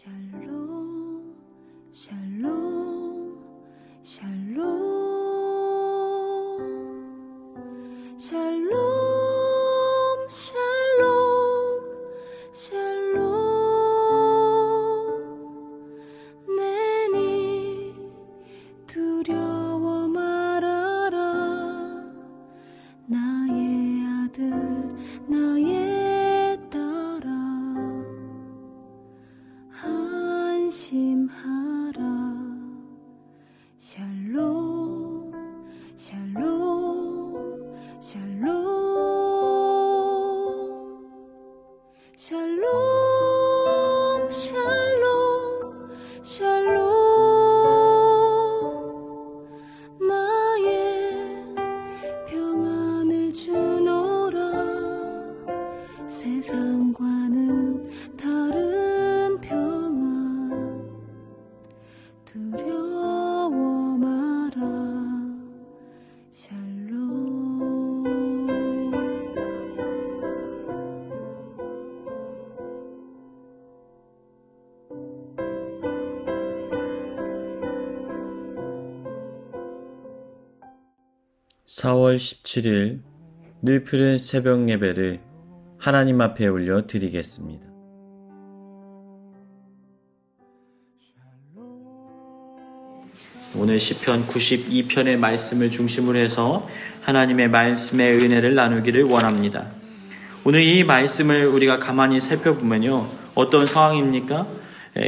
샬롬 샬롬 샬롬 샬롬 샬롬 샬롬 내니 두려워 말아라 나의 아들 나의 딸아 안심하라 샬롬 샬롬 샬롬 샬롬 샬롬 샬롬 나의 평안을 주노라 세상과는 다른 평안 두려워 마라 샬롬 (4월 17일) 늘푸른 새벽 예배를 하나님 앞에 올려 드리겠습니다. 오늘 시편 92편의 말씀을 중심으로 해서 하나님의 말씀의 은혜를 나누기를 원합니다. 오늘 이 말씀을 우리가 가만히 살펴보면요, 어떤 상황입니까?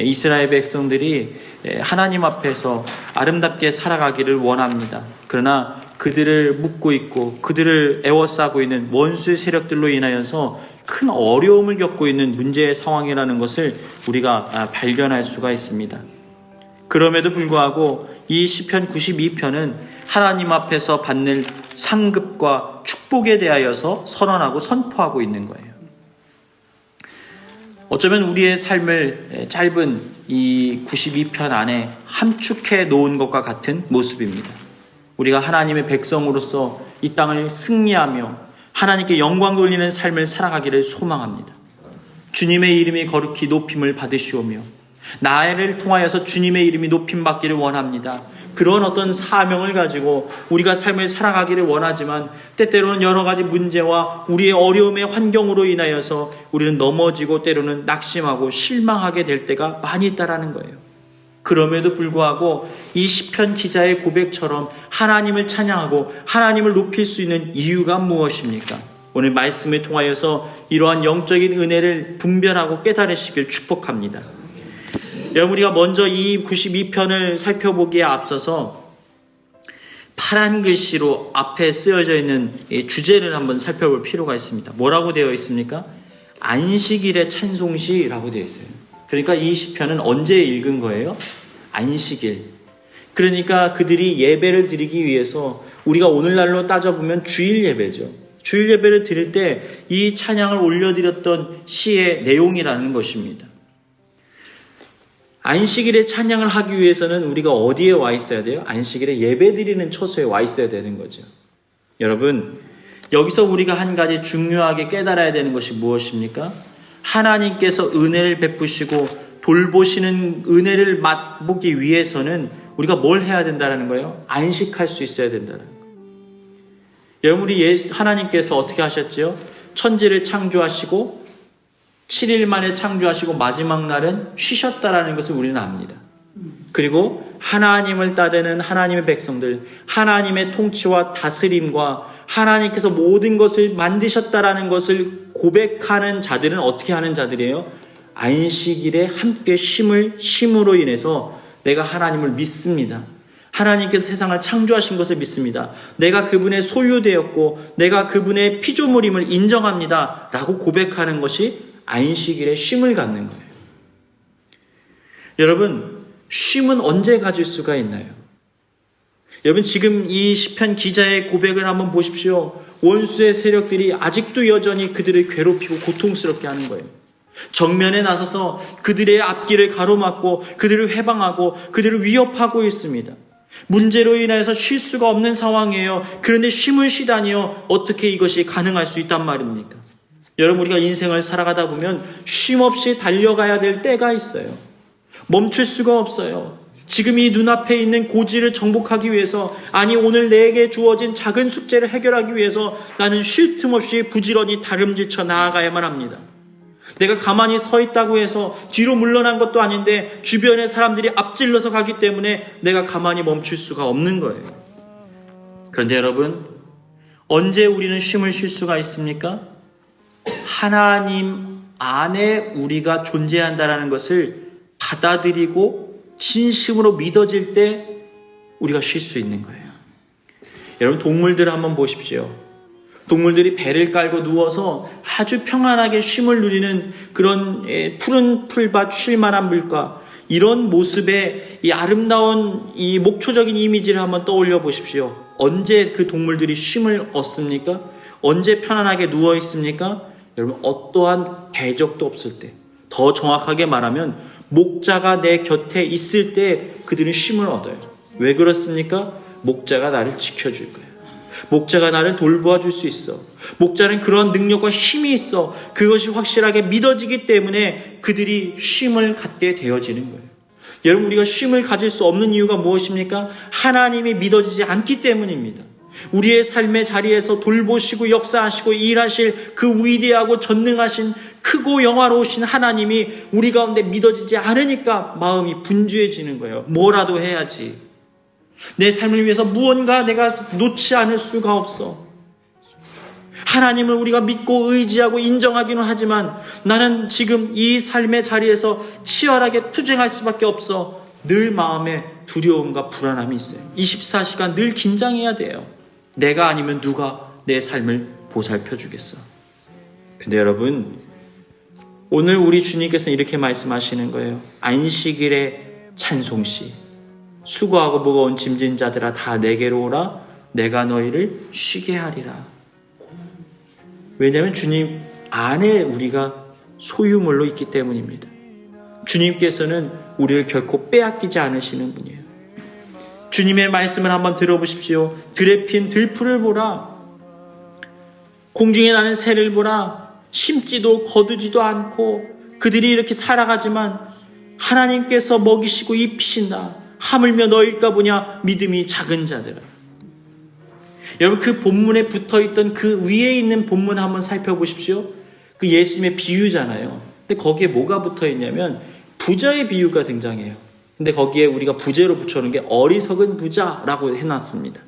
이스라엘 백성들이 하나님 앞에서 아름답게 살아가기를 원합니다. 그러나 그들을 묶고 있고 그들을 애워싸고 있는 원수의 세력들로 인하여서 큰 어려움을 겪고 있는 문제의 상황이라는 것을 우리가 발견할 수가 있습니다. 그럼에도 불구하고 이 시편 92편은 하나님 앞에서 받는 상급과 축복에 대하여서 선언하고 선포하고 있는 거예요. 어쩌면 우리의 삶을 짧은 이 92편 안에 함축해 놓은 것과 같은 모습입니다. 우리가 하나님의 백성으로서 이 땅을 승리하며 하나님께 영광 돌리는 삶을 살아가기를 소망합니다. 주님의 이름이 거룩히 높임을 받으시오며 나를 통하여서 주님의 이름이 높임받기를 원합니다. 그런 어떤 사명을 가지고 우리가 삶을 살아가기를 원하지만 때때로는 여러 가지 문제와 우리의 어려움의 환경으로 인하여서 우리는 넘어지고 때로는 낙심하고 실망하게 될 때가 많이 있다라는 거예요. 그럼에도 불구하고 이 시편 기자의 고백처럼 하나님을 찬양하고 하나님을 높일 수 있는 이유가 무엇입니까? 오늘 말씀을 통하여서 이러한 영적인 은혜를 분별하고 깨달으시길 축복합니다. 여러분, 우리가 먼저 이 92편을 살펴보기에 앞서서 파란 글씨로 앞에 쓰여져 있는 주제를 한번 살펴볼 필요가 있습니다. 뭐라고 되어 있습니까? 안식일의 찬송시라고 되어 있어요. 그러니까 이 시편은 언제 읽은 거예요? 안식일. 그러니까 그들이 예배를 드리기 위해서 우리가 오늘날로 따져보면 주일 예배죠. 주일 예배를 드릴 때 이 찬양을 올려드렸던 시의 내용이라는 것입니다. 안식일에 찬양을 하기 위해서는 우리가 어디에 와 있어야 돼요? 안식일에 예배 드리는 처소에 와 있어야 되는 거죠. 여러분, 여기서 우리가 한 가지 중요하게 깨달아야 되는 것이 무엇입니까? 하나님께서 은혜를 베푸시고 돌보시는 은혜를 맛보기 위해서는 우리가 뭘 해야 된다는 거예요? 안식할 수 있어야 된다는 거예요. 여러분, 우리 하나님께서 어떻게 하셨죠? 천지를 창조하시고 7일 만에 창조하시고 마지막 날은 쉬셨다라는 것을 우리는 압니다. 그리고 하나님을 따르는 하나님의 백성들, 하나님의 통치와 다스림과 하나님께서 모든 것을 만드셨다라는 것을 고백하는 자들은 어떻게 하는 자들이에요? 안식일에 함께 쉼으로 인해서 내가 하나님을 믿습니다. 하나님께서 세상을 창조하신 것을 믿습니다. 내가 그분의 소유되었고 내가 그분의 피조물임을 인정합니다. 라고 고백하는 것이 안식일에 쉼을 갖는 거예요. 여러분, 쉼은 언제 가질 수가 있나요? 여러분, 지금 이 시편 기자의 고백을 한번 보십시오. 원수의 세력들이 아직도 여전히 그들을 괴롭히고 고통스럽게 하는 거예요. 정면에 나서서 그들의 앞길을 가로막고 그들을 해방하고 그들을 위협하고 있습니다. 문제로 인해서 쉴 수가 없는 상황이에요. 그런데 쉼을 쉬다니요, 어떻게 이것이 가능할 수 있단 말입니까? 여러분, 우리가 인생을 살아가다 보면 쉼 없이 달려가야 될 때가 있어요. 멈출 수가 없어요. 지금 이 눈앞에 있는 고지를 정복하기 위해서, 아니 오늘 내게 주어진 작은 숙제를 해결하기 위해서 나는 쉴 틈 없이 부지런히 다름질쳐 나아가야만 합니다. 내가 가만히 서 있다고 해서 뒤로 물러난 것도 아닌데 주변의 사람들이 앞질러서 가기 때문에 내가 가만히 멈출 수가 없는 거예요. 그런데 여러분, 언제 우리는 쉼을 쉴 수가 있습니까? 하나님 안에 우리가 존재한다는 것을 받아들이고 진심으로 믿어질 때 우리가 쉴 수 있는 거예요. 여러분, 동물들을 한번 보십시오. 동물들이 배를 깔고 누워서 아주 평안하게 쉼을 누리는 그런 푸른 풀밭, 쉴만한 물가, 이런 모습의 이 아름다운 이 목초적인 이미지를 한번 떠올려 보십시오. 언제 그 동물들이 쉼을 얻습니까? 언제 편안하게 누워 있습니까? 여러분, 어떠한 대적도 없을 때, 더 정확하게 말하면 목자가 내 곁에 있을 때 그들은 쉼을 얻어요. 왜 그렇습니까? 목자가 나를 지켜줄 거예요. 목자가 나를 돌보아 줄 수 있어. 목자는 그런 능력과 힘이 있어. 그것이 확실하게 믿어지기 때문에 그들이 쉼을 갖게 되어지는 거예요. 여러분, 우리가 쉼을 가질 수 없는 이유가 무엇입니까? 하나님이 믿어지지 않기 때문입니다. 우리의 삶의 자리에서 돌보시고 역사하시고 일하실 그 위대하고 전능하신 크고 영화로우신 하나님이 우리 가운데 믿어지지 않으니까 마음이 분주해지는 거예요. 뭐라도 해야지. 내 삶을 위해서 무언가 내가 놓지 않을 수가 없어. 하나님을 우리가 믿고 의지하고 인정하기는 하지만 나는 지금 이 삶의 자리에서 치열하게 투쟁할 수밖에 없어. 늘 마음에 두려움과 불안함이 있어요. 24시간 늘 긴장해야 돼요. 내가 아니면 누가 내 삶을 보살펴 주겠어. 근데 여러분, 오늘 우리 주님께서는 이렇게 말씀하시는 거예요. 안식일의 찬송시, 수고하고 무거운 짐진 자들아 다 내게로 오라. 내가 너희를 쉬게 하리라. 왜냐하면 주님 안에 우리가 소유물로 있기 때문입니다. 주님께서는 우리를 결코 빼앗기지 않으시는 분이에요. 주님의 말씀을 한번 들어보십시오. 들에 핀 들풀을 보라. 공중에 나는 새를 보라. 심지도 거두지도 않고 그들이 이렇게 살아가지만 하나님께서 먹이시고 입히신다. 하물며 너일까 보냐 믿음이 작은 자들아. 여러분, 그 본문에 붙어있던 그 위에 있는 본문 한번 살펴보십시오. 그 예수님의 비유잖아요. 근데 거기에 뭐가 붙어있냐면 부자의 비유가 등장해요. 근데 거기에 우리가 부제로 붙여놓은 게 어리석은 부자라고 해놨습니다.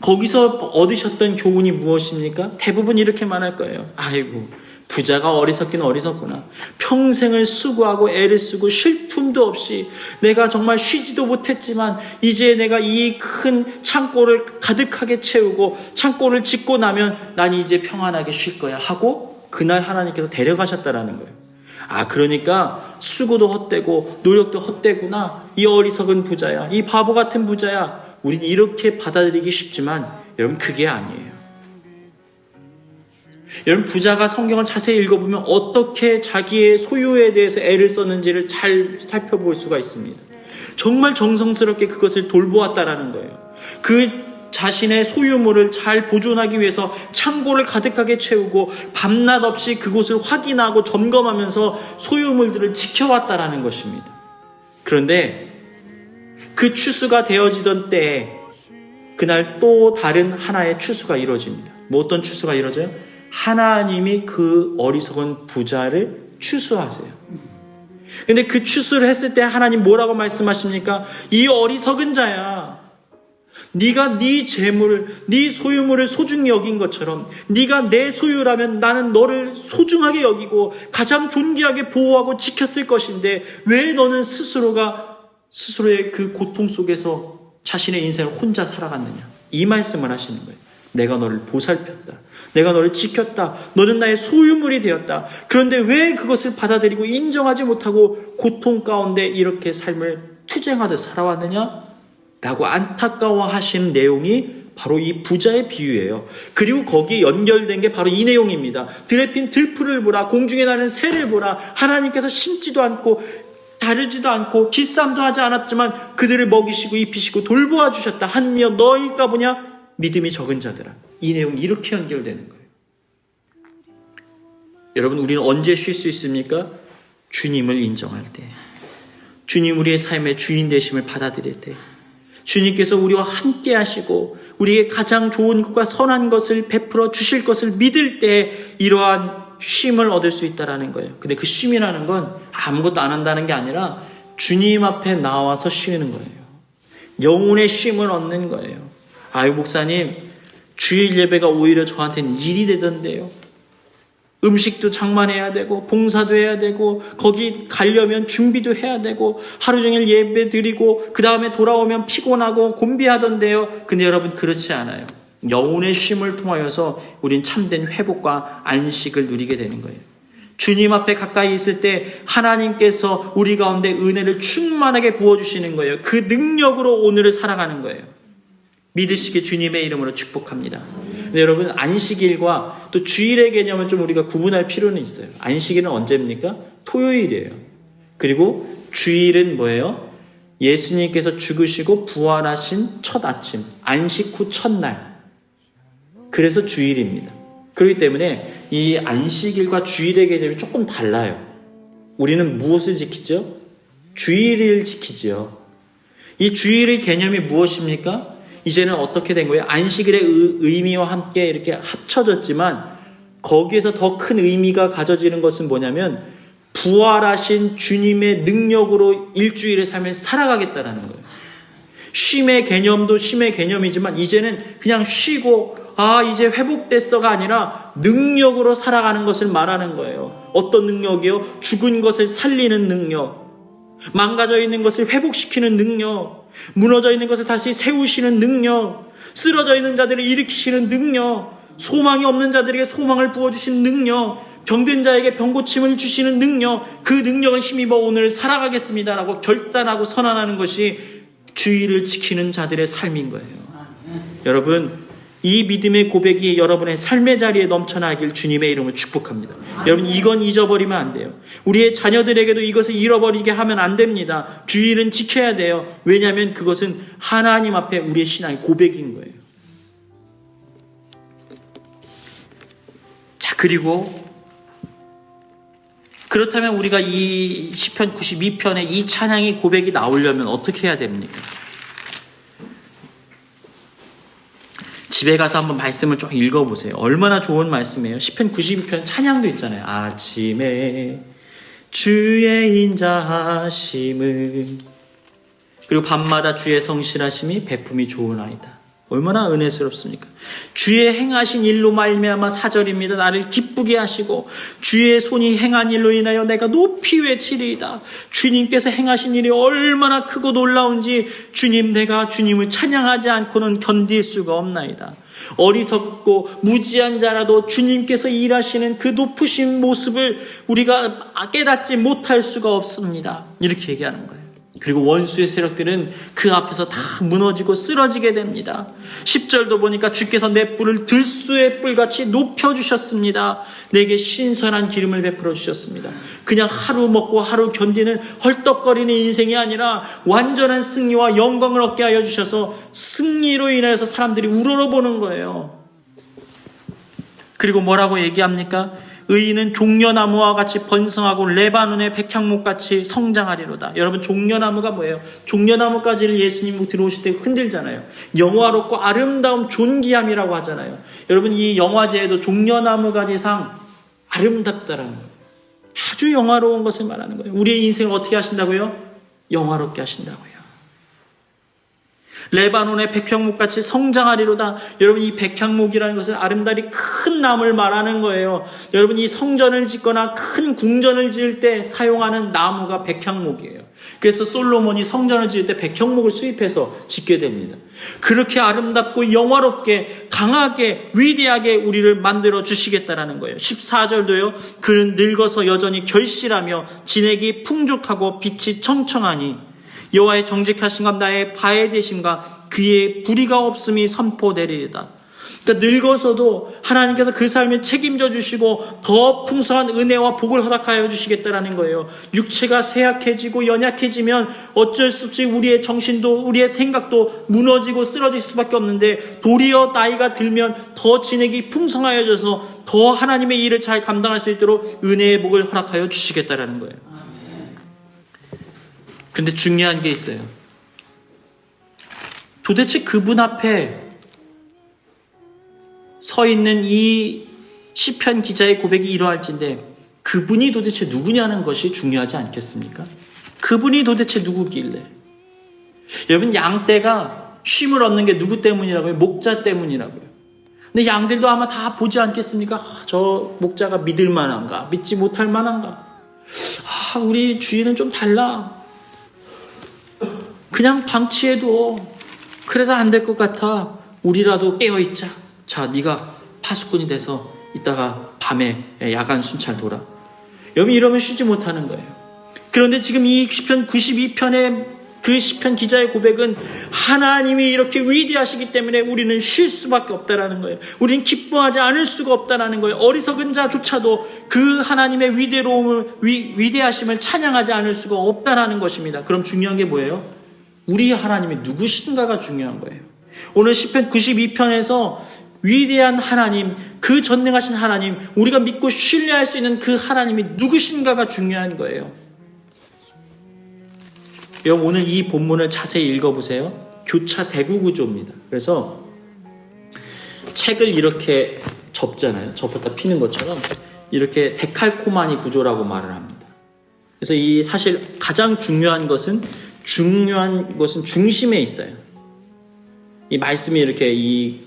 거기서 얻으셨던 교훈이 무엇입니까? 대부분 이렇게 말할 거예요. 아이고, 부자가 어리석긴 어리석구나. 평생을 수고하고 애를 쓰고 쉴 틈도 없이 내가 정말 쉬지도 못했지만 이제 내가 이 큰 창고를 가득하게 채우고 창고를 짓고 나면 난 이제 평안하게 쉴 거야 하고 그날 하나님께서 데려가셨다라는 거예요. 아, 그러니까 수고도 헛되고 노력도 헛되구나. 이 어리석은 부자야. 이 바보 같은 부자야. 우린 이렇게 받아들이기 쉽지만 여러분, 그게 아니에요. 여러분, 부자가 성경을 자세히 읽어보면 어떻게 자기의 소유에 대해서 애를 썼는지를 잘 살펴볼 수가 있습니다. 정말 정성스럽게 그것을 돌보았다라는 거예요. 그 자신의 소유물을 잘 보존하기 위해서 창고를 가득하게 채우고 밤낮 없이 그곳을 확인하고 점검하면서 소유물들을 지켜왔다라는 것입니다. 그런데 그 추수가 되어지던 때에 그날 또 다른 하나의 추수가 이루어집니다. 뭐 어떤 추수가 이루어져요? 하나님이 그 어리석은 부자를 추수하세요. 근데 그 추수를 했을 때 하나님 뭐라고 말씀하십니까? 이 어리석은 자야. 네가 네 재물을, 네 소유물을 소중히 여긴 것처럼 네가 내 소유라면 나는 너를 소중하게 여기고 가장 존귀하게 보호하고 지켰을 것인데 왜 너는 스스로의 그 고통 속에서 자신의 인생을 혼자 살아갔느냐. 이 말씀을 하시는 거예요. 내가 너를 보살폈다. 내가 너를 지켰다. 너는 나의 소유물이 되었다. 그런데 왜 그것을 받아들이고 인정하지 못하고 고통 가운데 이렇게 삶을 투쟁하듯 살아왔느냐? 라고 안타까워하시는 내용이 바로 이 부자의 비유예요. 그리고 거기에 연결된 게 바로 이 내용입니다. 들에 핀 들풀을 보라. 공중에 나는 새를 보라. 하나님께서 심지도 않고 다르지도 않고 기쌈도 하지 않았지만 그들을 먹이시고 입히시고 돌보아 주셨다. 하며 너희가 보냐? 믿음이 적은 자들아. 이 내용이 이렇게 연결되는 거예요. 여러분, 우리는 언제 쉴 수 있습니까? 주님을 인정할 때. 주님 우리의 삶의 주인 되심을 받아들일 때 주님께서 우리와 함께 하시고 우리에게 가장 좋은 것과 선한 것을 베풀어 주실 것을 믿을 때 이러한 쉼을 얻을 수 있다는 거예요. 근데 그 쉼이라는 건 아무것도 안 한다는 게 아니라 주님 앞에 나와서 쉬는 거예요. 영혼의 쉼을 얻는 거예요. 아유 목사님, 주일 예배가 오히려 저한테는 일이 되던데요. 음식도 장만해야 되고 봉사도 해야 되고 거기 가려면 준비도 해야 되고 하루 종일 예배 드리고 그 다음에 돌아오면 피곤하고 곤비하던데요. 근데 여러분 그렇지 않아요. 영혼의 쉼을 통하여서 우린 참된 회복과 안식을 누리게 되는 거예요. 주님 앞에 가까이 있을 때 하나님께서 우리 가운데 은혜를 충만하게 부어주시는 거예요. 그 능력으로 오늘을 살아가는 거예요. 믿으시게 주님의 이름으로 축복합니다. 근데 여러분 안식일과 또 주일의 개념을 좀 우리가 구분할 필요는 있어요. 안식일은 언제입니까? 토요일이에요. 그리고 주일은 뭐예요? 예수님께서 죽으시고 부활하신 첫 아침, 안식 후 첫날. 그래서 주일입니다. 그렇기 때문에 이 안식일과 주일의 개념이 조금 달라요. 우리는 무엇을 지키죠? 주일을 지키죠. 이 주일의 개념이 무엇입니까? 이제는 어떻게 된 거예요? 안식일의 의미와 함께 이렇게 합쳐졌지만 거기에서 더 큰 의미가 가져지는 것은 뭐냐면 부활하신 주님의 능력으로 일주일의 삶을 살아가겠다는 거예요. 쉼의 개념도 쉼의 개념이지만 이제는 그냥 쉬고 이제 회복됐어가 아니라 능력으로 살아가는 것을 말하는 거예요. 어떤 능력이요? 죽은 것을 살리는 능력, 망가져 있는 것을 회복시키는 능력, 무너져 있는 것을 다시 세우시는 능력, 쓰러져 있는 자들을 일으키시는 능력, 소망이 없는 자들에게 소망을 부어주시는 능력, 병든 자에게 병고침을 주시는 능력, 그 능력을 힘입어 오늘 살아가겠습니다라고 결단하고 선언하는 것이 주의를 지키는 자들의 삶인 거예요. 여러분, 이 믿음의 고백이 여러분의 삶의 자리에 넘쳐나길 주님의 이름으로 축복합니다. 여러분 이건 잊어버리면 안 돼요. 우리의 자녀들에게도 이것을 잃어버리게 하면 안 됩니다. 주일은 지켜야 돼요. 왜냐하면 그것은 하나님 앞에 우리의 신앙의 고백인 거예요. 자, 그리고 그렇다면 우리가 이 시편 92편의 이 찬양의 고백이 나오려면 어떻게 해야 됩니까? 집에 가서 한번 말씀을 좀 읽어보세요. 얼마나 좋은 말씀이에요. 시편 92편 찬양도 있잖아요. 아침에 주의 인자하심을, 그리고 밤마다 주의 성실하심이 베품이 좋으나이다. 얼마나 은혜스럽습니까? 주의 행하신 일로 말미암아 4절입니다. 나를 기쁘게 하시고 주의 손이 행한 일로 인하여 내가 높이 외치리이다. 주님께서 행하신 일이 얼마나 크고 놀라운지 주님, 내가 주님을 찬양하지 않고는 견딜 수가 없나이다. 어리석고 무지한 자라도 주님께서 일하시는 그 높으신 모습을 우리가 깨닫지 못할 수가 없습니다. 이렇게 얘기하는 거예요. 그리고 원수의 세력들은 그 앞에서 다 무너지고 쓰러지게 됩니다. 10절도 보니까 주께서 내 뿔을 들수의 뿔같이 높여주셨습니다. 내게 신선한 기름을 베풀어 주셨습니다. 그냥 하루 먹고 하루 견디는 헐떡거리는 인생이 아니라 완전한 승리와 영광을 얻게 하여 주셔서 승리로 인하여서 사람들이 우러러보는 거예요. 그리고 뭐라고 얘기합니까? 의인은 종려나무와 같이 번성하고 레바논의 백향목같이 성장하리로다. 여러분, 종려나무가 뭐예요? 종려나무까지를 예수님 들어오실 때 흔들잖아요. 영화롭고 아름다움, 존귀함이라고 하잖아요. 여러분, 이 영화제에도 종려나무가지상 아름답다라는 거예요. 아주 영화로운 것을 말하는 거예요. 우리의 인생을 어떻게 하신다고요? 영화롭게 하신다고요. 레바논의 백향목같이 성장하리로다. 여러분, 이 백향목이라는 것은 아름다리 큰 나무를 말하는 거예요. 여러분, 이 성전을 짓거나 큰 궁전을 지을 때 사용하는 나무가 백향목이에요. 그래서 솔로몬이 성전을 지을 때 백향목을 수입해서 짓게 됩니다. 그렇게 아름답고 영화롭게 강하게 위대하게 우리를 만들어 주시겠다라는 거예요. 14절도요. 그는 늙어서 여전히 결실하며 진액이 풍족하고 빛이 청청하니 여호와의 정직하신과 나의 바의 되심과 그의 불의가 없음이 선포되리이다. 그러니까 늙어서도 하나님께서 그 삶을 책임져 주시고 더 풍성한 은혜와 복을 허락하여 주시겠다라는 거예요. 육체가 쇠약해지고 연약해지면 어쩔 수 없이 우리의 정신도 우리의 생각도 무너지고 쓰러질 수밖에 없는데, 도리어 나이가 들면 더 진액이 풍성하여져서 더 하나님의 일을 잘 감당할 수 있도록 은혜의 복을 허락하여 주시겠다라는 거예요. 그런데 중요한 게 있어요. 도대체 그분 앞에 서 있는 이 시편 기자의 고백이 이러할진데 그분이 도대체 누구냐는 것이 중요하지 않겠습니까? 그분이 도대체 누구길래? 여러분, 양떼가 쉼을 얻는 게 누구 때문이라고요? 목자 때문이라고요. 근데 양들도 아마 다 보지 않겠습니까? 저 목자가 믿을 만한가? 믿지 못할 만한가? 우리 주인은 좀 달라. 그냥 방치해도 그래서 안 될 것 같아. 우리라도 깨어있자. 자, 네가 파수꾼이 돼서 이따가 밤에 야간 순찰 돌아. 여러분, 이러면 쉬지 못하는 거예요. 그런데 지금 이 시편 92편의 그 시편 기자의 고백은 하나님이 이렇게 위대하시기 때문에 우리는 쉴 수밖에 없다라는 거예요. 우리는 기뻐하지 않을 수가 없다라는 거예요. 어리석은 자조차도 그 하나님의 위대하심을 찬양하지 않을 수가 없다라는 것입니다. 그럼 중요한 게 뭐예요? 우리 하나님이 누구신가가 중요한 거예요. 오늘 시편 92편에서 위대한 하나님, 그 전능하신 하나님, 우리가 믿고 신뢰할 수 있는 그 하나님이 누구신가가 중요한 거예요. 여러분, 오늘 이 본문을 자세히 읽어보세요. 교차 대구 구조입니다. 그래서 책을 이렇게 접잖아요. 접었다 피는 것처럼 이렇게 데칼코마니 구조라고 말을 합니다. 그래서 이 사실 가장 중요한 것은 중심에 있어요. 이 말씀이 이렇게 이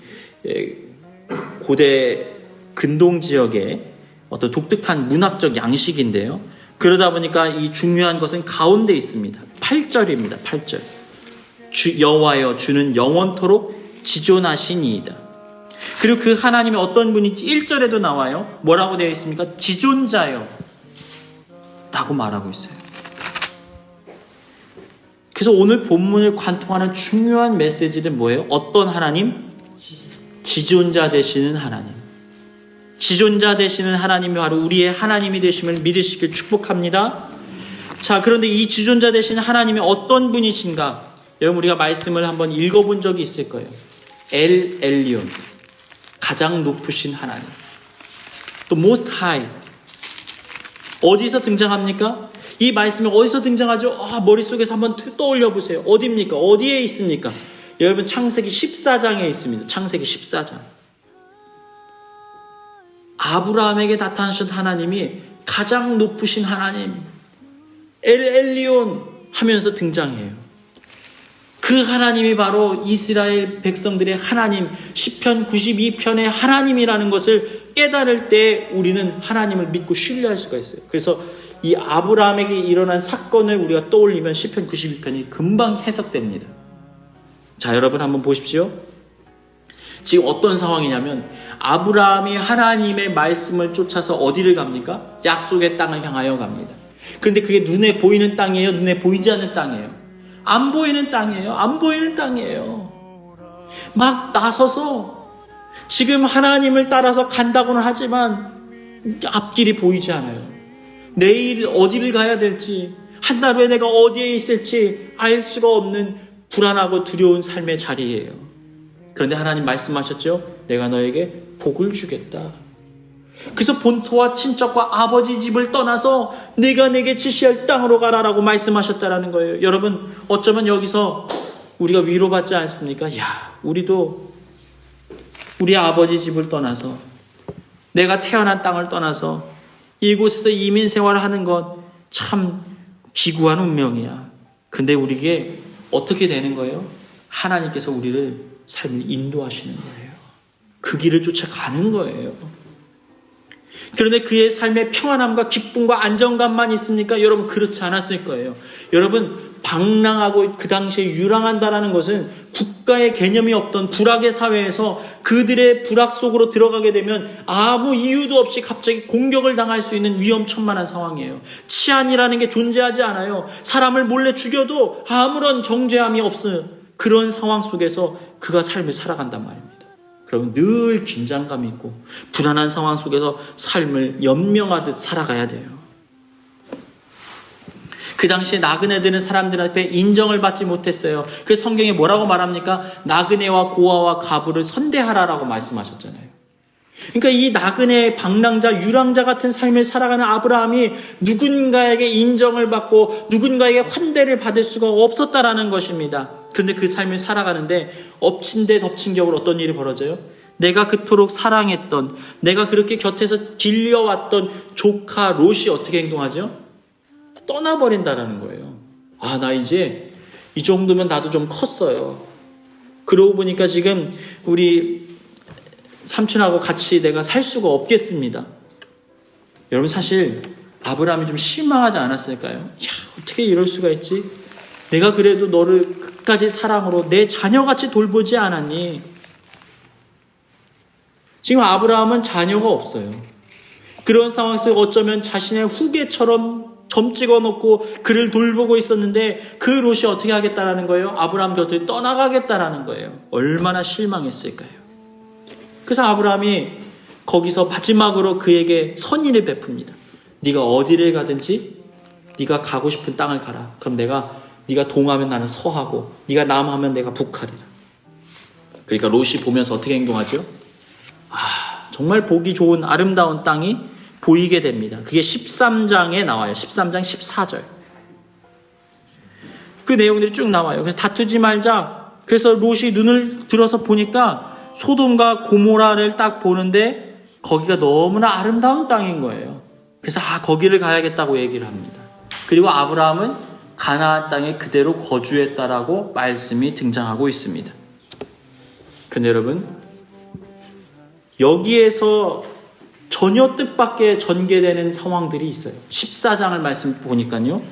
고대 근동 지역의 어떤 독특한 문학적 양식인데요. 그러다 보니까 이 중요한 것은 가운데 있습니다. 8절입니다. 8절. 여호와여, 주는 영원토록 지존하시니이다. 그리고 그 하나님이 어떤 분인지 1절에도 나와요. 뭐라고 되어 있습니까? 지존자여 라고 말하고 있어요. 그래서 오늘 본문을 관통하는 중요한 메시지는 뭐예요? 어떤 하나님? 지존자 되시는 하나님. 지존자 되시는 하나님이 바로 우리의 하나님이 되심을 믿으시길 축복합니다. 자, 그런데 이 지존자 되시는 하나님이 어떤 분이신가? 여러분, 우리가 말씀을 한번 읽어본 적이 있을 거예요. 엘 엘리온, 가장 높으신 하나님. 또 most high. 어디서 등장합니까? 이 말씀이 어디서 등장하죠? 머릿속에서 한번 떠올려 보세요. 어디입니까? 어디에 있습니까? 여러분, 창세기 14장에 있습니다. 창세기 14장. 아브라함에게 나타나신 하나님이 가장 높으신 하나님, 엘 엘리온 하면서 등장해요. 그 하나님이 바로 이스라엘 백성들의 하나님, 시편 92편의 하나님이라는 것을 깨달을 때 우리는 하나님을 믿고 신뢰할 수가 있어요. 그래서 이 아브라함에게 일어난 사건을 우리가 떠올리면 시편 92편이 금방 해석됩니다. 자, 여러분 한번 보십시오. 지금 어떤 상황이냐면 아브라함이 하나님의 말씀을 쫓아서 어디를 갑니까? 약속의 땅을 향하여 갑니다. 그런데 그게 눈에 보이는 땅이에요? 눈에 보이지 않는 땅이에요? 안 보이는 땅이에요. 안 보이는 땅이에요. 막 나서서 지금 하나님을 따라서 간다고는 하지만 앞길이 보이지 않아요. 내일 어디를 가야 될지, 한 달 후에 내가 어디에 있을지 알 수가 없는 불안하고 두려운 삶의 자리예요. 그런데 하나님 말씀하셨죠? 내가 너에게 복을 주겠다. 그래서 본토와 친척과 아버지 집을 떠나서 내가 내게 지시할 땅으로 가라라고 말씀하셨다라는 거예요. 여러분, 어쩌면 여기서 우리가 위로받지 않습니까? 우리도 우리 아버지 집을 떠나서 내가 태어난 땅을 떠나서 이곳에서 이민 생활을 하는 것 참 기구한 운명이야. 근데 우리에게 어떻게 되는 거예요? 하나님께서 우리를 삶을 인도하시는 거예요. 그 길을 쫓아가는 거예요. 그런데 그의 삶의 평안함과 기쁨과 안정감만 있습니까? 여러분, 그렇지 않았을 거예요. 여러분, 방랑하고 그 당시에 유랑한다라는 것은 국가의 개념이 없던 불악의 사회에서 그들의 불악 속으로 들어가게 되면 아무 이유도 없이 갑자기 공격을 당할 수 있는 위험천만한 상황이에요. 치안이라는 게 존재하지 않아요. 사람을 몰래 죽여도 아무런 정죄함이 없어요. 그런 상황 속에서 그가 삶을 살아간단 말입니다. 그러면 늘 긴장감이 있고 불안한 상황 속에서 삶을 연명하듯 살아가야 돼요. 그 당시에 나그네들은 사람들 앞에 인정을 받지 못했어요. 그 성경에 뭐라고 말합니까? 나그네와 고아와 가부를 선대하라라고 말씀하셨잖아요. 그러니까 이 나그네, 방랑자, 유랑자 같은 삶을 살아가는 아브라함이 누군가에게 인정을 받고 누군가에게 환대를 받을 수가 없었다라는 것입니다. 그런데 그 삶을 살아가는데 엎친 데 덮친 격으로 어떤 일이 벌어져요? 내가 그토록 사랑했던, 내가 그렇게 곁에서 길려왔던 조카 롯이 어떻게 행동하죠? 떠나버린다라는 거예요. 아, 나 이제 이 정도면 나도 좀 컸어요. 그러고 보니까 지금 우리 삼촌하고 같이 내가 살 수가 없겠습니다. 여러분, 사실 아브라함이 좀 실망하지 않았을까요? 야, 어떻게 이럴 수가 있지? 내가 그래도 너를 끝까지 사랑으로 내 자녀같이 돌보지 않았니? 지금 아브라함은 자녀가 없어요. 그런 상황에서 어쩌면 자신의 후계처럼 점 찍어놓고 그를 돌보고 있었는데 그 롯이 어떻게 하겠다라는 거예요? 아브라함 곁을 떠나가겠다라는 거예요. 얼마나 실망했을까요? 그래서 아브라함이 거기서 마지막으로 그에게 선의를 베풉니다. 네가 어디를 가든지 네가 가고 싶은 땅을 가라. 그럼 네가 동하면 나는 서하고 네가 남하면 내가 북하리라. 그러니까 롯이 보면서 어떻게 행동하죠? 아, 정말 보기 좋은 아름다운 땅이 보이게 됩니다. 그게 13장에 나와요. 13장 14절. 그 내용들이 쭉 나와요. 그래서 다투지 말자. 그래서 롯이 눈을 들어서 보니까 소돔과 고모라를 딱 보는데 거기가 너무나 아름다운 땅인 거예요. 그래서 거기를 가야겠다고 얘기를 합니다. 그리고 아브라함은 가나안 땅에 그대로 거주했다라고 말씀이 등장하고 있습니다. 그런데 여러분, 여기에서 전혀 뜻밖의 전개되는 상황들이 있어요. 14장을 말씀 보니까요.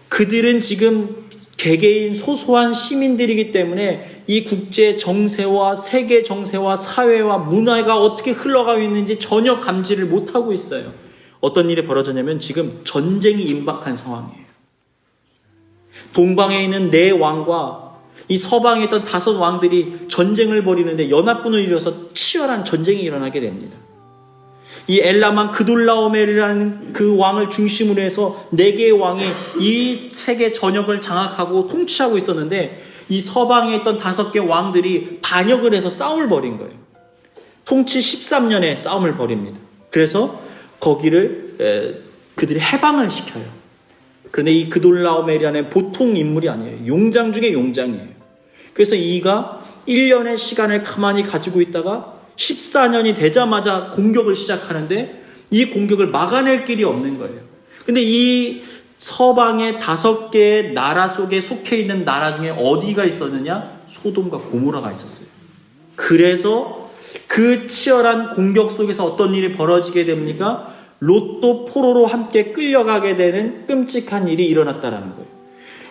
그들은 지금 개개인 소소한 시민들이기 때문에 이 국제 정세와 세계 정세와 사회와 문화가 어떻게 흘러가고 있는지 전혀 감지를 못하고 있어요. 어떤 일이 벌어졌냐면 지금 전쟁이 임박한 상황이에요. 동방에 있는 4왕과 이 서방에 있던 5 왕들이 전쟁을 벌이는데 연합군을 이뤄서 치열한 전쟁이 일어나게 됩니다. 이 엘라만 그돌라오멜이라는 그 왕을 중심으로 해서 4개의 왕이 이 세계 전역을 장악하고 통치하고 있었는데 이 서방에 있던 5개 왕들이 반역을 해서 싸움을 벌인 거예요. 통치 13년에 싸움을 벌입니다. 그래서 거기를 그들이 해방을 시켜요. 그런데 이 그돌라오멜이라는 보통 인물이 아니에요. 용장 중에 용장이에요. 그래서 이가 1년의 시간을 가만히 가지고 있다가 14년이 되자마자 공격을 시작하는데 이 공격을 막아낼 길이 없는 거예요. 근데 이 서방의 5개의 나라 속에 속해 있는 나라 중에 어디가 있었느냐? 소돔과 고모라가 있었어요. 그래서 그 치열한 공격 속에서 어떤 일이 벌어지게 됩니까? 롯도 포로로 함께 끌려가게 되는 끔찍한 일이 일어났다라는 거예요.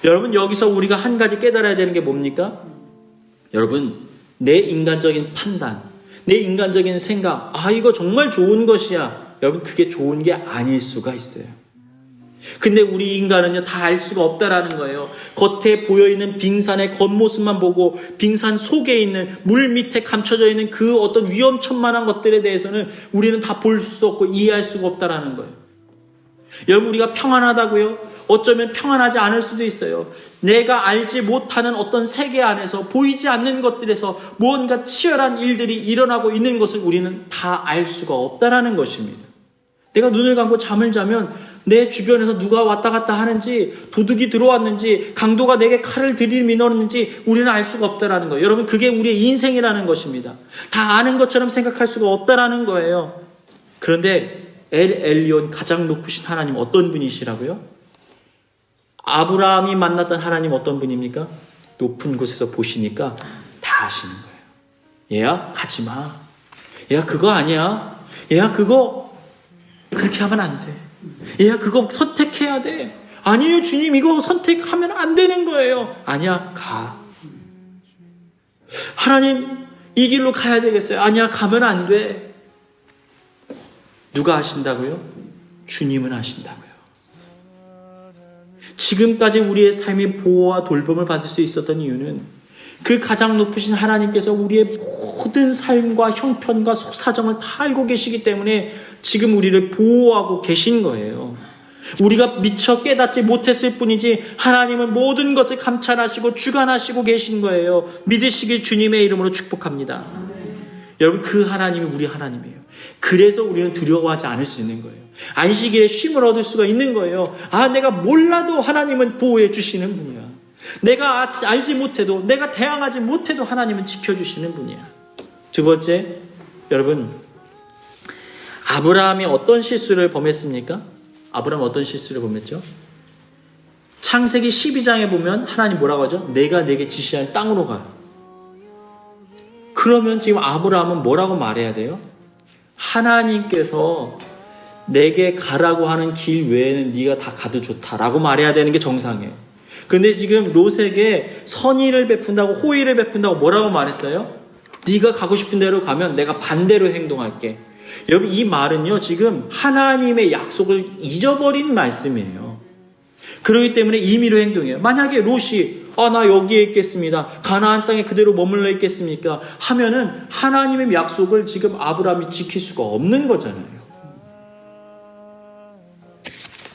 여러분, 여기서 우리가 한 가지 깨달아야 되는 게 뭡니까? 여러분, 내 인간적인 판단, 내 인간적인 생각, 이거 정말 좋은 것이야. 여러분, 그게 좋은 게 아닐 수가 있어요. 근데 우리 인간은요, 다 알 수가 없다라는 거예요. 겉에 보여있는 빙산의 겉모습만 보고 빙산 속에 있는 물 밑에 감춰져 있는 그 어떤 위험천만한 것들에 대해서는 우리는 다 볼 수 없고 이해할 수가 없다라는 거예요. 여러분, 우리가 평안하다고요? 어쩌면 평안하지 않을 수도 있어요. 내가 알지 못하는 어떤 세계 안에서 보이지 않는 것들에서 무언가 치열한 일들이 일어나고 있는 것을 우리는 다 알 수가 없다라는 것입니다. 내가 눈을 감고 잠을 자면 내 주변에서 누가 왔다 갔다 하는지, 도둑이 들어왔는지, 강도가 내게 칼을 들이밀었는지 우리는 알 수가 없다라는 거예요. 여러분, 그게 우리의 인생이라는 것입니다. 다 아는 것처럼 생각할 수가 없다라는 거예요. 그런데 엘리온, 가장 높으신 하나님 어떤 분이시라고요? 아브라함이 만났던 하나님 어떤 분입니까? 높은 곳에서 보시니까 다 아시는 거예요. 얘야, 가지 마. 얘야, 그거 아니야. 얘야, 그거 그렇게 하면 안 돼. 얘야, 그거 선택해야 돼. 아니에요, 주님, 이거 선택하면 안 되는 거예요. 아니야, 가. 하나님, 이 길로 가야 되겠어요. 아니야, 가면 안 돼. 누가 하신다고요? 주님은 하신다고요. 지금까지 우리의 삶이 보호와 돌봄을 받을 수 있었던 이유는 그 가장 높으신 하나님께서 우리의 모든 삶과 형편과 속사정을 다 알고 계시기 때문에 지금 우리를 보호하고 계신 거예요. 우리가 미처 깨닫지 못했을 뿐이지 하나님은 모든 것을 감찰하시고 주관하시고 계신 거예요. 믿으시길 주님의 이름으로 축복합니다. 여러분, 그 하나님이 우리 하나님이에요. 그래서 우리는 두려워하지 않을 수 있는 거예요. 안식일에 쉼을 얻을 수가 있는 거예요. 내가 몰라도 하나님은 보호해 주시는 분이야. 내가 알지 못해도, 내가 대항하지 못해도 하나님은 지켜주시는 분이야. 두 번째, 여러분, 아브라함이 어떤 실수를 범했습니까? 아브라함이 어떤 실수를 범했죠? 창세기 12장에 보면 하나님 뭐라고 하죠? 내가 내게 지시한 땅으로 가라. 그러면 지금 아브라함은 뭐라고 말해야 돼요? 하나님께서 내게 가라고 하는 길 외에는 네가 다 가도 좋다라고 말해야 되는 게 정상이에요. 근데 지금 롯에게 선의를 베푼다고, 호의를 베푼다고 뭐라고 말했어요? 네가 가고 싶은 대로 가면 내가 반대로 행동할게. 여러분, 이 말은요, 지금 하나님의 약속을 잊어버린 말씀이에요. 그렇기 때문에 임의로 행동해요. 만약에 롯이 나 여기에 있겠습니다, 가나안 땅에 그대로 머물러 있겠습니까? 하면은 하나님의 약속을 지금 아브라함이 지킬 수가 없는 거잖아요.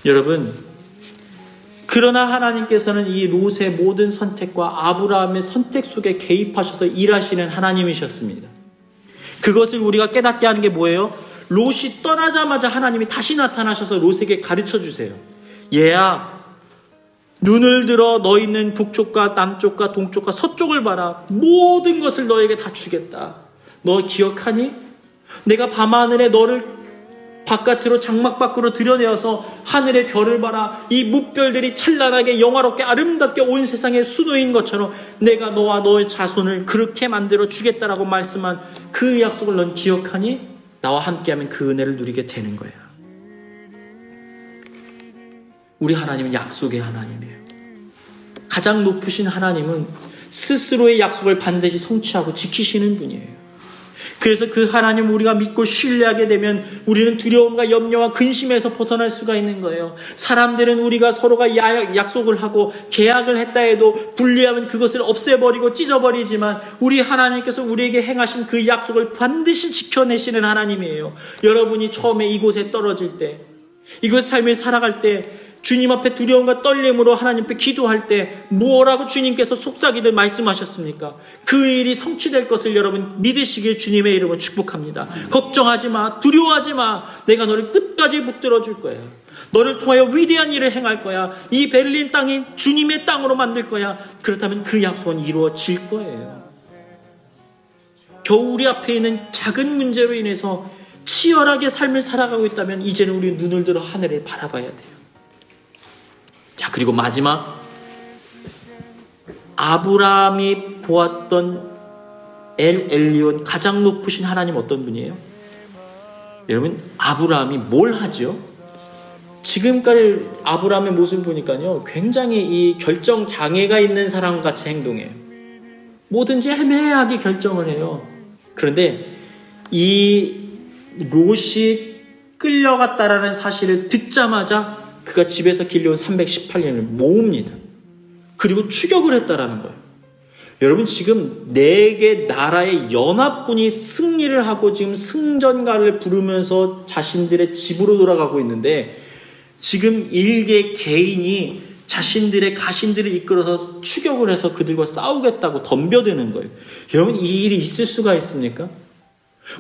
여러분, 그러나 하나님께서는 이 롯의 모든 선택과 아브라함의 선택 속에 개입하셔서 일하시는 하나님이셨습니다. 그것을 우리가 깨닫게 하는 게 뭐예요? 롯이 떠나자마자 하나님이 다시 나타나셔서 롯에게 가르쳐 주세요. 얘야, 눈을 들어 너 있는 북쪽과 남쪽과 동쪽과 서쪽을 봐라. 모든 것을 너에게 다 주겠다. 너 기억하니? 내가 밤하늘에 너를 바깥으로, 장막 밖으로 들여내어서 하늘의 별을 봐라. 이 뭇별들이 찬란하게 영화롭게 아름답게 온 세상에 수놓인 것처럼 내가 너와 너의 자손을 그렇게 만들어 주겠다라고 말씀한 그 약속을 넌 기억하니? 나와 함께하면 그 은혜를 누리게 되는 거야. 우리 하나님은 약속의 하나님이에요. 가장 높으신 하나님은 스스로의 약속을 반드시 성취하고 지키시는 분이에요. 그래서 그 하나님을 우리가 믿고 신뢰하게 되면 우리는 두려움과 염려와 근심에서 벗어날 수가 있는 거예요. 사람들은 우리가 서로가 약속을 하고 계약을 했다 해도 불리하면 그것을 없애버리고 찢어버리지만 우리 하나님께서 우리에게 행하신 그 약속을 반드시 지켜내시는 하나님이에요. 여러분이 처음에 이곳에 떨어질 때, 이곳 삶을 살아갈 때 주님 앞에 두려움과 떨림으로 하나님 앞에 기도할 때 뭐라고 주님께서 속삭이듯 말씀하셨습니까? 그 일이 성취될 것을 여러분 믿으시길 주님의 이름으로 축복합니다. 걱정하지 마, 두려워하지 마. 내가 너를 끝까지 붙들어 줄 거야. 너를 통하여 위대한 일을 행할 거야. 이 베를린 땅이 주님의 땅으로 만들 거야. 그렇다면 그 약속은 이루어질 거예요. 겨우 우리 앞에 있는 작은 문제로 인해서 치열하게 삶을 살아가고 있다면 이제는 우리 눈을 들어 하늘을 바라봐야 돼요. 자, 그리고 마지막, 아브라함이 보았던 엘 엘리온, 가장 높으신 하나님 어떤 분이에요? 여러분, 아브라함이 뭘 하죠? 지금까지 아브라함의 모습을 보니까요, 굉장히 이 결정 장애가 있는 사람같이 행동해요. 뭐든지 애매하게 결정을 해요. 그런데 이 롯이 끌려갔다라는 사실을 듣자마자 그가 집에서 길려온 318년을 모읍니다. 그리고 추격을 했다라는 거예요. 여러분, 지금 4개 나라의 연합군이 승리를 하고 지금 승전가를 부르면서 자신들의 집으로 돌아가고 있는데 지금 1개 개인이 자신들의 가신들을 이끌어서 추격을 해서 그들과 싸우겠다고 덤벼드는 거예요. 여러분, 이 일이 있을 수가 있습니까?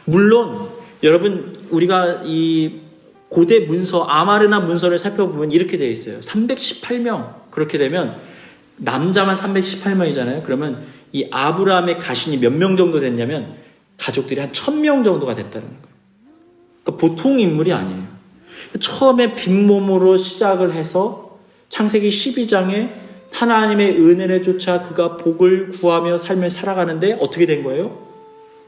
물론 여러분, 우리가 이 고대 문서, 아마르나 문서를 살펴보면 이렇게 되어 있어요. 318명. 그렇게 되면 남자만 318명이잖아요. 그러면 이 아브라함의 가신이 몇 명 정도 됐냐면 가족들이 한 1000명 정도가 됐다는 거예요. 그러니까 보통 인물이 아니에요. 처음에 빈몸으로 시작을 해서 창세기 12장에 하나님의 은혜를 쫓아 그가 복을 구하며 삶을 살아가는데 어떻게 된 거예요?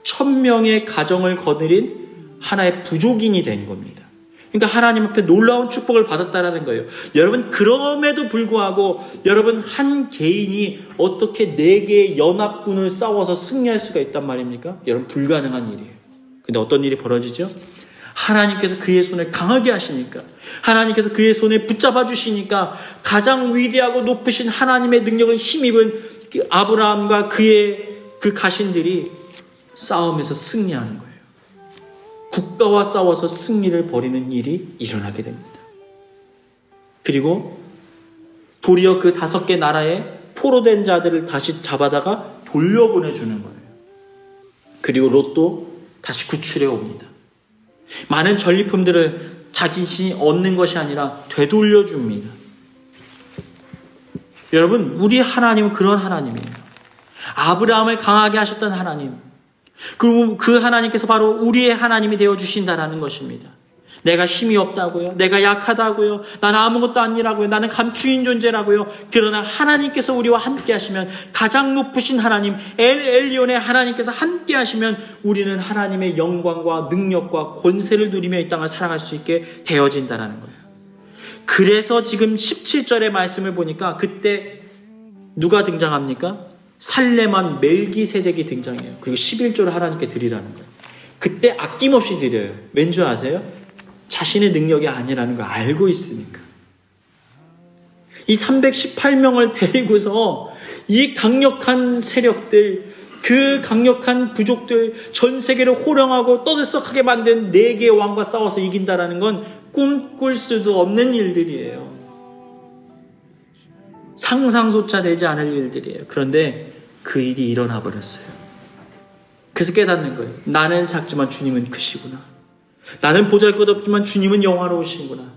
1000명의 가정을 거느린 하나의 부족인이 된 겁니다. 그러니까 하나님 앞에 놀라운 축복을 받았다라는 거예요. 여러분, 그럼에도 불구하고 여러분, 한 개인이 어떻게 4개의 연합군을 싸워서 승리할 수가 있단 말입니까? 여러분, 불가능한 일이에요. 근데 어떤 일이 벌어지죠? 하나님께서 그의 손을 강하게 하시니까, 하나님께서 그의 손을 붙잡아 주시니까 가장 위대하고 높으신 하나님의 능력을 힘입은 아브라함과 그의 그 가신들이 싸움에서 승리하는 거예요. 국가와 싸워서 승리를 벌이는 일이 일어나게 됩니다. 그리고 도리어 그 5개 나라의 포로된 자들을 다시 잡아다가 돌려보내주는 거예요. 그리고 롯도 다시 구출해 옵니다. 많은 전리품들을 자신이 얻는 것이 아니라 되돌려 줍니다. 여러분, 우리 하나님은 그런 하나님이에요. 아브라함을 강하게 하셨던 하나님, 그리고 그 하나님께서 바로 우리의 하나님이 되어 주신다라는 것입니다. 내가 힘이 없다고요? 내가 약하다고요? 나는 아무것도 아니라고요? 나는 감추인 존재라고요? 그러나 하나님께서 우리와 함께 하시면, 가장 높으신 하나님 엘 엘리온의 하나님께서 함께 하시면 우리는 하나님의 영광과 능력과 권세를 누리며 이 땅을 살아갈 수 있게 되어진다라는 거예요. 그래서 지금 17절의 말씀을 보니까 그때 누가 등장합니까? 살레만 멜기세덱이 등장해요. 그리고 11조를 하나님께 드리라는 거예요. 그때 아낌없이 드려요. 왠 줄 아세요? 자신의 능력이 아니라는 걸 알고 있으니까. 이 318명을 데리고서 이 강력한 세력들, 그 강력한 부족들, 전 세계를 호령하고 떠들썩하게 만든 4개의 왕과 싸워서 이긴다라는 건 꿈꿀 수도 없는 일들이에요. 상상조차 되지 않을 일들이에요. 그런데 그 일이 일어나 버렸어요. 그래서 깨닫는 거예요. 나는 작지만 주님은 크시구나. 나는 보잘것없지만 주님은 영화로우시구나.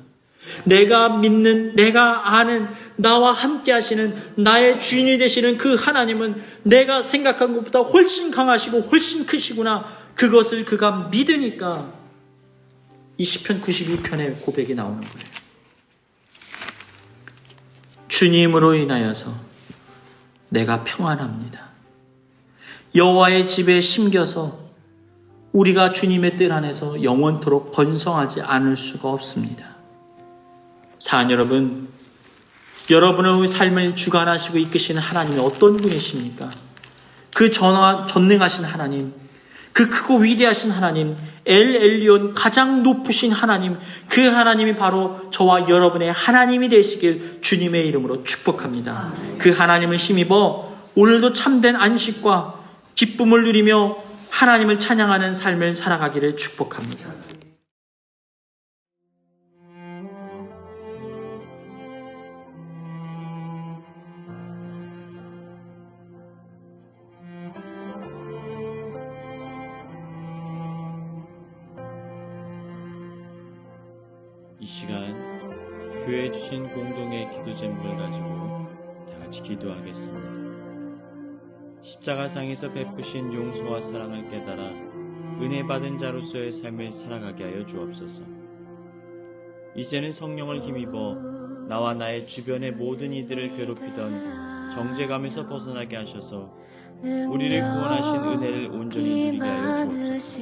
내가 믿는, 내가 아는, 나와 함께 하시는, 나의 주인이 되시는 그 하나님은 내가 생각한 것보다 훨씬 강하시고 훨씬 크시구나. 그것을 그가 믿으니까 이 시편 92편의 고백이 나오는 거예요. 주님으로 인하여서 내가 평안합니다. 여호와의 집에 심겨서 우리가 주님의 뜰 안에서 영원토록 번성하지 않을 수가 없습니다. 사랑 여러분, 여러분의 삶을 주관하시고 이끄시는 하나님이 어떤 분이십니까? 그 전능하신 하나님, 그 크고 위대하신 하나님, 엘 엘리온 가장 높으신 하나님, 그 하나님이 바로 저와 여러분의 하나님이 되시길 주님의 이름으로 축복합니다. 그 하나님을 힘입어 오늘도 참된 안식과 기쁨을 누리며 하나님을 찬양하는 삶을 살아가기를 축복합니다. 이 시간 교회에 주신 공동의 기도 제목을 가지고 다 같이 기도하겠습니다. 십자가상에서 베푸신 용서와 사랑을 깨달아 은혜 받은 자로서의 삶을 살아가게 하여 주옵소서. 이제는 성령을 힘입어 나와 나의 주변의 모든 이들을 괴롭히던 정죄감에서 벗어나게 하셔서 우리를 구원하신 은혜를 온전히 누리게 하여 주옵소서.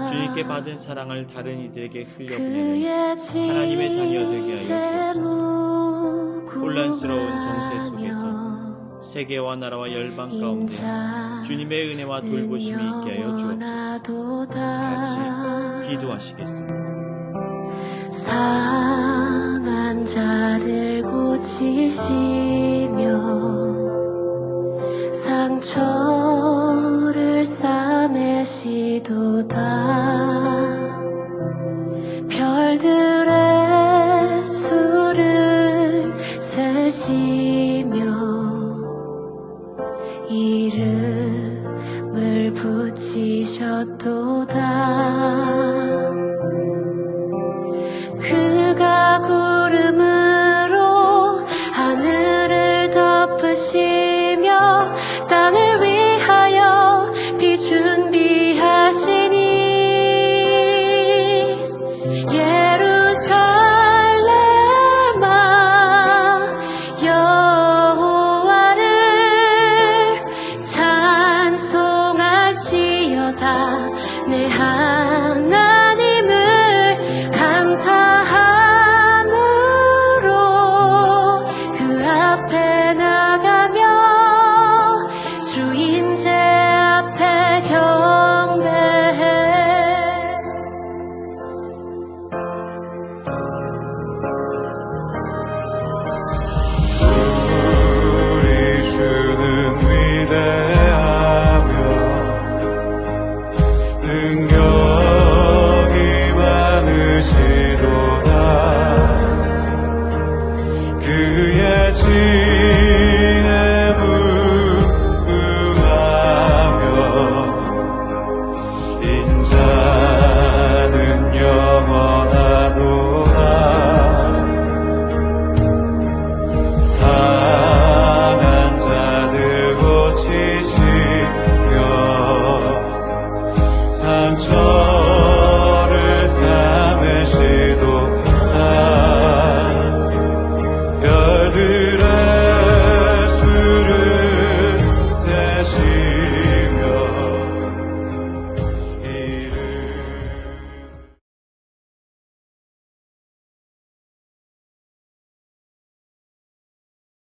주님께 받은 사랑을 다른 이들에게 흘려보내는 하나님의 자녀 되게 하여 주옵소서. 혼란스러운 정세 속에서 세계와 나라와 열방 가운데 주님의 은혜와 돌보심이 있게 하여 주옵소서. 같이 기도하시겠습니다. 상한 자들 고치시며 상처를 싸매시도다. 별들의 수를 세시며 이름을 붙이셨도다. 그가 구름으로 하늘을 덮으시며 땅을 위하여 비 준비하시니 예루살렘아 여호와를 찬송할지어다. 내 하나님을 감사함으로 그 앞에 나가며 주인제 앞에 경배해. 우리 주는 위대하며 능력이 많으시도다.